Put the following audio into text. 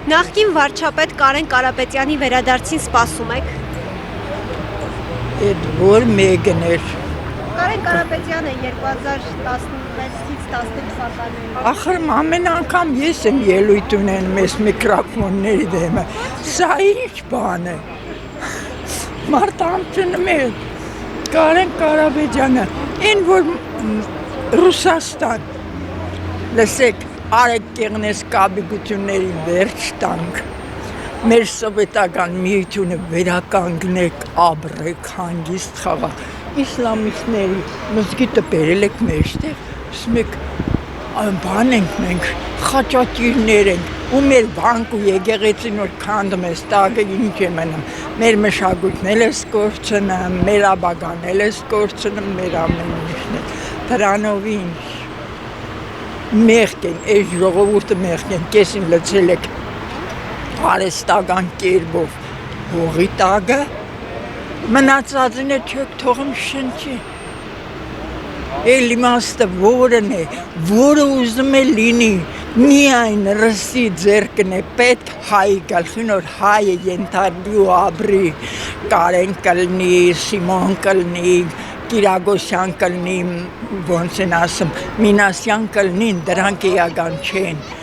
Նախկին վարչապետ Կարեն Կարապետյանի վերադարձին սպասում եք։ Այդ որ մեկն էր։ Կարեն Կարապետյանը 2016-ից 15 թվականներին։ Ախր ամեն անգամ ես եմ ելույթ ունենում այս միկրոֆոնների դեմը։ Սա ինչ բան է։ Մարդ ամփնում է Կարեն Կարապետյանը, այն որ Ռուսաստան։ Լսեք, Արեգ Կեղնես կաբիգությունների վերջ տանք, մեր սովետական միությունը վերականգնեք, ապրեք, հանգիստ խաղաղ, իսլամիստների մզգիտը բերել եք մեջտեղ, ասում եք, բան ենք մենք, խաչատիրներ ենք, ու մեր բանկ ու եկեղեցին որ քանդում ես տակը ինչ է մնում, մեր մշակույթն էլ ես կորցնում, մեր ապագան էլ ես կորցնում, մեր ամեն ինչն է, դրանով ինչ մեղք են, այս ժողովուրդը մեղք են, կեսին լցել եք արեստական կերպով հողի տակը, մնացածին է չեք թողում շնչի, էլ իմաստը որն է, որը ուզում է լինի, միայն ռսի ձերկն է պետք հայի գալխին, որ հայը ենթարդի ու ապրի, Կարեն կլնի, Սիմոն կլնի, Կիրագոսյան կլնի, ոնց են ասում, Մինասյան կլնին, դրանք էական չեն,